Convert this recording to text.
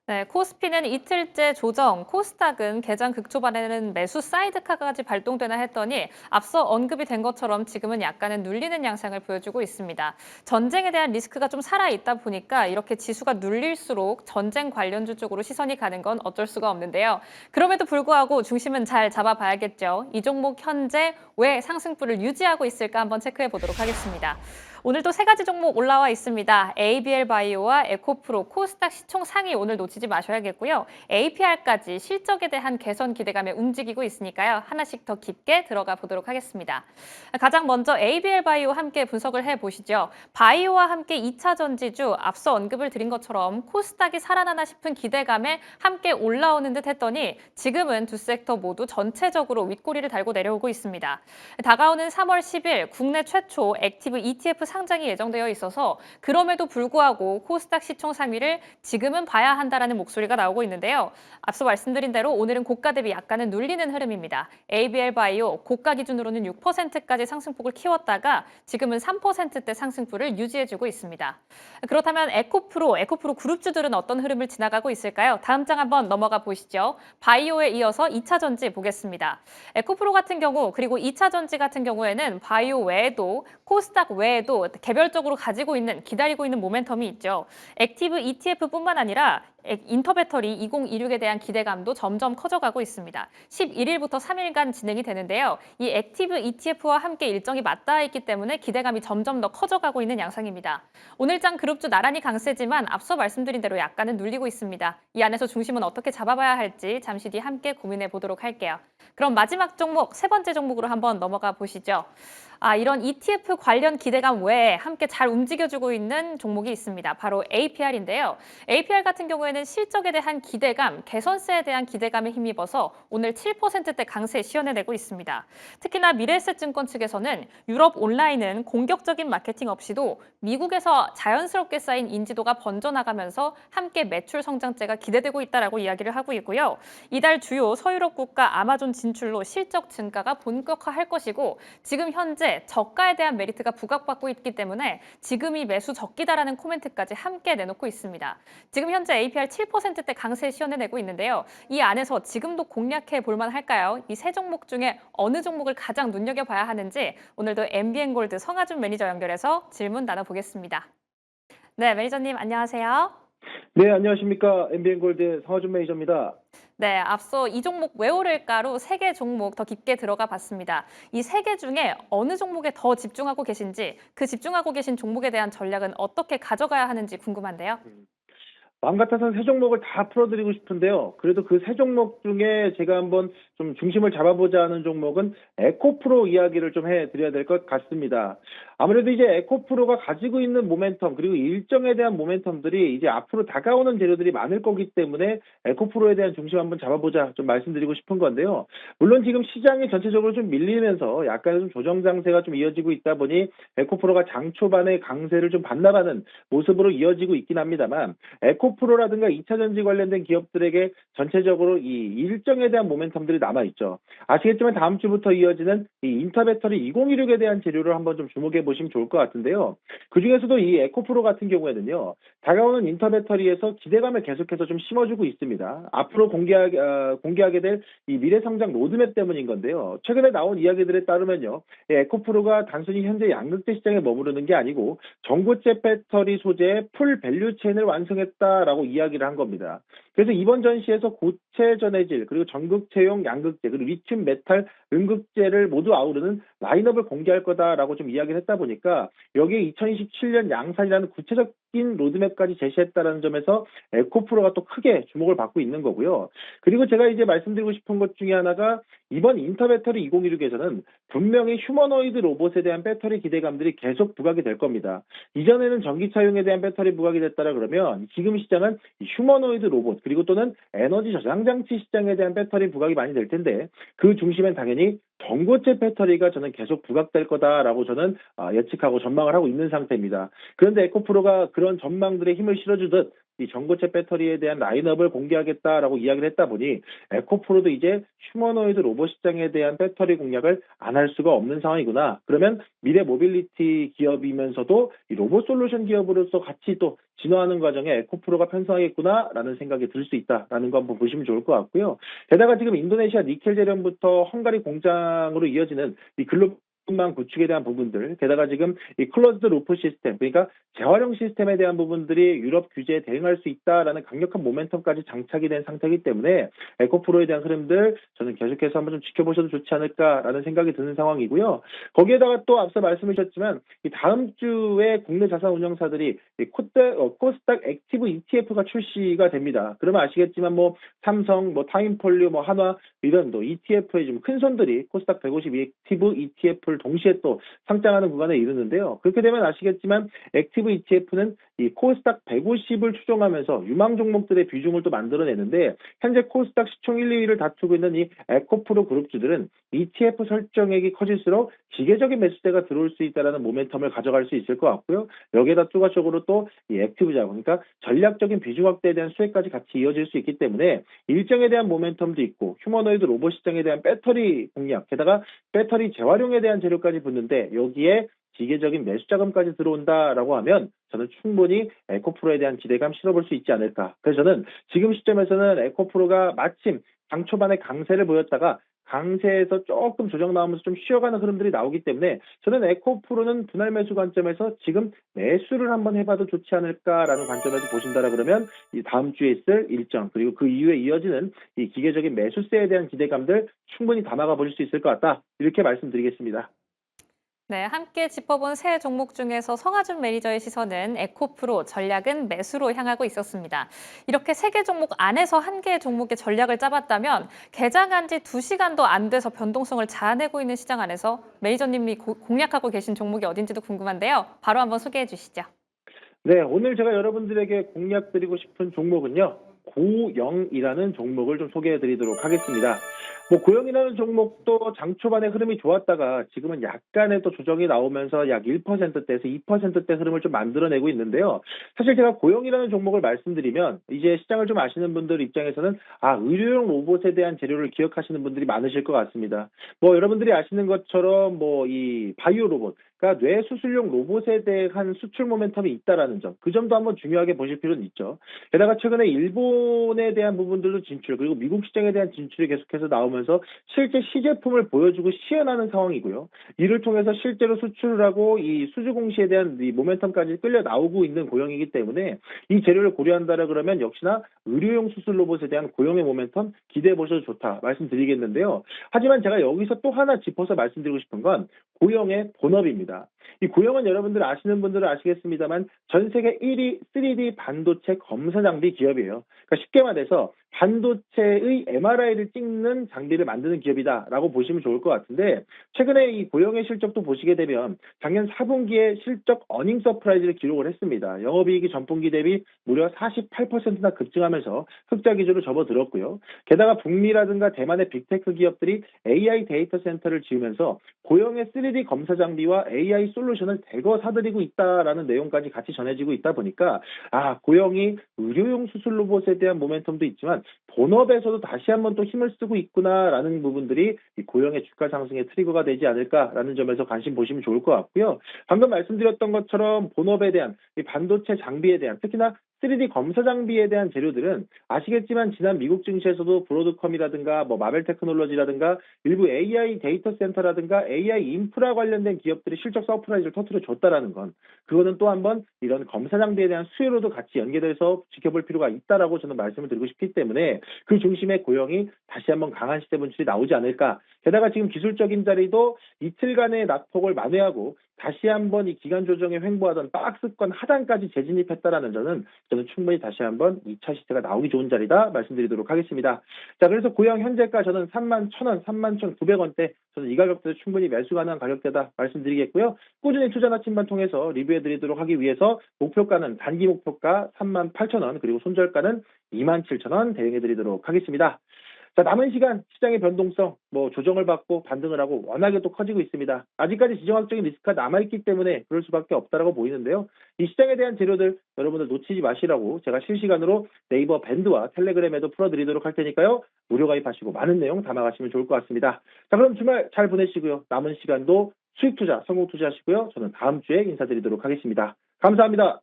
네, 코스피는 이틀째 조정, 코스닥은 개장 극초반에는 매수 사이드카까지 발동되나 했더니 앞서 언급이 된 것처럼 지금은 약간은 눌리는 양상을 보여주고 있습니다. 전쟁에 대한 리스크가 좀 살아있다 보니까 이렇게 지수가 눌릴수록 전쟁 관련주 쪽으로 시선이 가는 건 어쩔 수가 없는데요. 그럼에도 불구하고 중심은 잘 잡아봐야겠죠. 이 종목 현재 왜 상승폭을 유지하고 있을까 한번 체크해 보도록 하겠습니다. 오늘도 세 가지 종목 올라와 있습니다. ABL 바이오와 에코프로, 코스닥 시총 상위 오늘 놓치지 마셔야겠고요. APR까지 실적에 대한 개선 기대감에 움직이고 있으니까요. 하나씩 더 깊게 들어가 보도록 하겠습니다. 가장 먼저 ABL 바이오 함께 분석을 해보시죠. 바이오와 함께 2차 전지주 앞서 언급을 드린 것처럼 코스닥이 살아나나 싶은 기대감에 함께 올라오는 듯 했더니 지금은 두 섹터 모두 전체적으로 윗꼬리를 달고 내려오고 있습니다. 다가오는 3월 10일 국내 최초 액티브 ETF 상장이 예정되어 있어서 그럼에도 불구하고 코스닥 시총 상위를 지금은 봐야 한다라는 목소리가 나오고 있는데요. 앞서 말씀드린 대로 오늘은 고가 대비 약간은 눌리는 흐름입니다. ABL 바이오 고가 기준으로는 6%까지 상승폭을 키웠다가 지금은 3%대 상승폭을 유지해주고 있습니다. 그렇다면 에코프로 그룹주들은 어떤 흐름을 지나가고 있을까요? 다음 장 한번 넘어가 보시죠. 바이오에 이어서 2차 전지 보겠습니다. 에코프로 같은 경우 그리고 2차 전지 같은 경우에는 바이오 외에도 코스닥 외에도 개별적으로 가지고 있는 기다리고 있는 모멘텀이 있죠. 액티브 ETF뿐만 아니라 인터배터리 2026에 대한 기대감도 점점 커져가고 있습니다. 11일부터 3일간 진행이 되는데요. 이 액티브 ETF와 함께 일정이 맞닿아 있기 때문에 기대감이 점점 더 커져가고 있는 양상입니다. 오늘장 그룹주 나란히 강세지만 앞서 말씀드린 대로 약간은 눌리고 있습니다. 이 안에서 중심은 어떻게 잡아봐야 할지 잠시 뒤 함께 고민해 보도록 할게요. 그럼 마지막 종목, 세 번째 종목으로 한번 넘어가 보시죠. 이런 ETF 관련 기대감 외에 함께 잘 움직여주고 있는 종목이 있습니다. 바로 APR인데요. APR 같은 경우에는 실적에 대한 기대감, 개선세에 대한 기대감에 힘입어서 오늘 7%대 강세 시연해내고 있습니다. 특히나 미래에셋증권 측에서는 유럽 온라인은 공격적인 마케팅 없이도 미국에서 자연스럽게 쌓인 인지도가 번져나가면서 함께 매출 성장세가 기대되고 있다라고 이야기를 하고 있고요. 이달 주요 서유럽 국가 아마존 진출로 실적 증가가 본격화할 것이고 지금 현재 저가에 대한 메리트가 부각받고 있기 때문에 지금이 매수 적기다라는 코멘트까지 함께 내놓고 있습니다. 지금 현재 APR 7%대 강세 시연해내고 있는데요. 이 안에서 지금도 공략해 볼만 할까요? 이 세 종목 중에 어느 종목을 가장 눈여겨봐야 하는지 오늘도 MBN골드 성하준 매니저 연결해서 질문 나눠보겠습니다. 네, 매니저님 안녕하세요. 네, 안녕하십니까. MBN골드 성화준 매니저입니다. 네, 앞서 이 종목 왜 오를까로 세 개 종목 더 깊게 들어가 봤습니다. 이 세 개 중에 어느 종목에 더 집중하고 계신지, 그 집중하고 계신 종목에 대한 전략은 어떻게 가져가야 하는지 궁금한데요. 마음 같아서는 세 종목을 다 풀어드리고 싶은데요. 그래도 그 세 종목 중에 제가 한번 좀 중심을 잡아보자 하는 종목은 에코프로 이야기를 좀 해드려야 될 것 같습니다. 아무래도 이제 에코프로가 가지고 있는 모멘텀 그리고 일정에 대한 모멘텀들이 이제 앞으로 다가오는 재료들이 많을 거기 때문에 에코프로에 대한 중심 한번 잡아보자 좀 말씀드리고 싶은 건데요. 물론 지금 시장이 전체적으로 좀 밀리면서 약간의 좀 조정 장세가 좀 이어지고 있다 보니 에코프로가 장 초반에 강세를 좀 반납하는 모습으로 이어지고 있긴 합니다만 에코프로라든가 2차 전지 관련된 기업들에게 전체적으로 이 일정에 대한 모멘텀들이 남아있죠. 아시겠지만 다음 주부터 이어지는 이 인터배터리 2016에 대한 재료를 한번 좀 주목해 보시면 좋을 것 같은데요. 그중에서도 이 에코프로 같은 경우에는요. 다가오는 인터배터리에서 기대감을 계속해서 좀 심어주고 있습니다. 앞으로 공개하게 될 이 미래성장 로드맵 때문인 건데요. 최근에 나온 이야기들에 따르면요. 이 에코프로가 단순히 현재 양극재 시장에 머무르는 게 아니고 전고체 배터리 소재의 풀 밸류 체인을 완성했다라고 이야기를 한 겁니다. 그래서 이번 전시에서 고체 전해질 그리고 전극체용 양극재 그리고 리튬 메탈 음극재를 모두 아우르는 라인업을 공개할 거다라고 좀 이야기를 했다 보니까 여기에 2027년 양산이라는 구체적인 로드맵까지 제시했다는 점에서 에코프로가 또 크게 주목을 받고 있는 거고요. 그리고 제가 이제 말씀드리고 싶은 것 중에 하나가 이번 인터배터리 2016에서는 분명히 휴머노이드 로봇에 대한 배터리 기대감들이 계속 부각이 될 겁니다. 이전에는 전기차용에 대한 배터리 부각이 됐다라 그러면 지금 시장은 휴머노이드 로봇 그리고 또는 에너지 저장 장치 시장에 대한 배터리 부각이 많이 될 텐데 그 중심엔 당연히 전고체 배터리가 저는 계속 부각될 거다라고 저는 예측하고 전망을 하고 있는 상태입니다. 그런데 에코프로가 그런 전망들의 힘을 실어주듯 이 전고체 배터리에 대한 라인업을 공개하겠다라고 이야기를 했다 보니 에코프로도 이제 휴머노이드 로봇 시장에 대한 배터리 공략을 안 할 수가 없는 상황이구나. 그러면 미래 모빌리티 기업이면서도 이 로봇 솔루션 기업으로서 같이 또 진화하는 과정에 에코프로가 편성하겠구나라는 생각이 들 수 있다라는 거 한번 보시면 좋을 것 같고요. 게다가 지금 인도네시아 니켈 재련부터 헝가리 공장으로 이어지는 이 글로벌망 구축에 대한 부분들, 게다가 지금 이 클로즈드 루프 시스템, 그러니까 재활용 시스템에 대한 부분들이 유럽 규제에 대응할 수 있다라는 강력한 모멘텀까지 장착이 된 상태이기 때문에 에코프로에 대한 흐름들 저는 계속해서 한번 좀 지켜보셔도 좋지 않을까라는 생각이 드는 상황이고요. 거기에다가 또 앞서 말씀해 주셨지만 이 다음 주에 국내 자산 운용사들이 이 코스닥 액티브 ETF가 출시가 됩니다. 그러면 아시겠지만 뭐 삼성, 뭐 타임폴류, 뭐 한화 이런 또 ETF의 좀 큰 손들이 코스닥 150 액티브 ETF를 동시에 또 상장하는 구간에 이르는데요. 그렇게 되면 아시겠지만 액티브 ETF는 이 코스닥 150을 추종하면서 유망 종목들의 비중을 또 만들어내는데 현재 코스닥 시총 1, 2위를 다투고 있는 이 에코프로 그룹주들은 ETF 설정액이 커질수록 기계적인 매수세가 들어올 수 있다는 모멘텀을 가져갈 수 있을 것 같고요. 여기에다 추가적으로 또 이 액티브 자본, 그러니까 전략적인 비중 확대에 대한 수혜까지 같이 이어질 수 있기 때문에 일정에 대한 모멘텀도 있고 휴머노이드 로봇 시장에 대한 배터리 공략, 게다가 배터리 재활용에 대한 재료까지 붙는데 여기에 기계적인 매수 자금까지 들어온다라고 하면 저는 충분히 에코프로에 대한 기대감 실어볼 수 있지 않을까. 그래서 저는 지금 시점에서는 에코프로가 마침 장 초반에 강세를 보였다가 강세에서 조금 조정 나오면서 좀 쉬어가는 흐름들이 나오기 때문에 저는 에코프로는 분할 매수 관점에서 지금 매수를 한번 해봐도 좋지 않을까라는 관점에서 보신다라 그러면 이 다음 주에 있을 일정 그리고 그 이후에 이어지는 이 기계적인 매수세에 대한 기대감들 충분히 담아가 보실 수 있을 것 같다. 이렇게 말씀드리겠습니다. 네, 함께 짚어본 세 종목 중에서 성하준 매니저의 시선은 에코프로, 전략은 매수로 향하고 있었습니다. 이렇게 세 개 종목 안에서 한 개의 종목의 전략을 짜봤다면 개장한 지 2시간도 안 돼서 변동성을 자아내고 있는 시장 안에서 매니저님이 공략하고 계신 종목이 어딘지도 궁금한데요. 바로 한번 소개해 주시죠. 네, 오늘 제가 여러분들에게 공략드리고 싶은 종목은요. 고영이라는 종목을 좀 소개해 드리도록 하겠습니다. 뭐 고영이라는 종목도 장 초반에 흐름이 좋았다가 지금은 약간의 또 조정이 나오면서 약 1%대에서 2%대 흐름을 좀 만들어내고 있는데요. 사실 제가 고영이라는 종목을 말씀드리면 이제 시장을 좀 아시는 분들 입장에서는 의료용 로봇에 대한 재료를 기억하시는 분들이 많으실 것 같습니다. 뭐 여러분들이 아시는 것처럼 뭐 이 바이오 로봇, 그러니까 뇌 수술용 로봇에 대한 수출 모멘텀이 있다라는 점, 그 점도 한번 중요하게 보실 필요는 있죠. 게다가 최근에 일본에 대한 부분들도 진출, 그리고 미국 시장에 대한 진출이 계속해서 나오면서 실제 시제품을 보여주고 시연하는 상황이고요. 이를 통해서 실제로 수출을 하고 이 수주 공시에 대한 이 모멘텀까지 끌려 나오고 있는 고용이기 때문에 이 재료를 고려한다라 그러면 역시나 의료용 수술 로봇에 대한 고용의 모멘텀 기대해 보셔도 좋다 말씀드리겠는데요. 하지만 제가 여기서 또 하나 짚어서 말씀드리고 싶은 건 고용의 본업입니다. 이 고용은 여러분들 아시는 분들은 아시겠습니다만 전 세계 1위 3D 반도체 검사 장비 기업이에요. 그러니까 쉽게 말해서 반도체의 MRI를 찍는 장비를 만드는 기업이다라고 보시면 좋을 것 같은데 최근에 이 고용의 실적도 보시게 되면 작년 4분기에 실적 어닝 서프라이즈를 기록을 했습니다. 영업이익이 전분기 대비 무려 48%나 급증하면서 흑자 기조를 접어들었고요. 게다가 북미라든가 대만의 빅테크 기업들이 AI 데이터 센터를 지으면서 고용의 3D 검사 장비와 AI 솔루션을 대거 사들이고 있다라는 내용까지 같이 전해지고 있다 보니까 고용이 의료용 수술 로봇에 대한 모멘텀도 있지만 본업에서도 다시 한번 또 힘을 쓰고 있구나라는 부분들이 이 고용의 주가 상승의 트리거가 되지 않을까라는 점에서 관심 보시면 좋을 것 같고요. 방금 말씀드렸던 것처럼 본업에 대한 이 반도체 장비에 대한 특히나 3D 검사 장비에 대한 재료들은 아시겠지만 지난 미국 증시에서도 브로드컴이라든가 뭐 마벨 테크놀로지라든가 일부 AI 데이터 센터라든가 AI 인프라 관련된 기업들이 실적 서프라이즈를 터뜨려 줬다라는 건 그거는 또 한번 이런 검사 장비에 대한 수요로도 같이 연계돼서 지켜볼 필요가 있다라고 저는 말씀을 드리고 싶기 때문에 그 중심에 고용이 다시 한번 강한 시세 분출이 나오지 않을까. 게다가 지금 기술적인 자리도 이틀간의 낙폭을 만회하고 다시 한번 이 기간 조정에 횡보하던 박스권 하단까지 재진입했다라는 점은 저는 충분히 다시 한번 2차 시세가 나오기 좋은 자리다 말씀드리도록 하겠습니다. 자, 그래서 고용 현재가 저는 31,000원, 31,900원대 저는 이 가격대도 충분히 매수 가능한 가격대다 말씀드리겠고요. 꾸준히 투자 나침반 통해서 리뷰해드리도록 하기 위해서 목표가는 단기 목표가 38,000원 그리고 손절가는 27,000원 대응해드리도록 하겠습니다. 자, 남은 시간 시장의 변동성, 조정을 받고 반등을 하고 워낙에 또 커지고 있습니다. 아직까지 지정학적인 리스크가 남아있기 때문에 그럴 수밖에 없다라고 보이는데요. 이 시장에 대한 재료들 여러분들 놓치지 마시라고 제가 실시간으로 네이버 밴드와 텔레그램에도 풀어드리도록 할 테니까요. 무료 가입하시고 많은 내용 담아가시면 좋을 것 같습니다. 자, 그럼 주말 잘 보내시고요. 남은 시간도 수익 투자, 성공 투자하시고요. 저는 다음 주에 인사드리도록 하겠습니다. 감사합니다.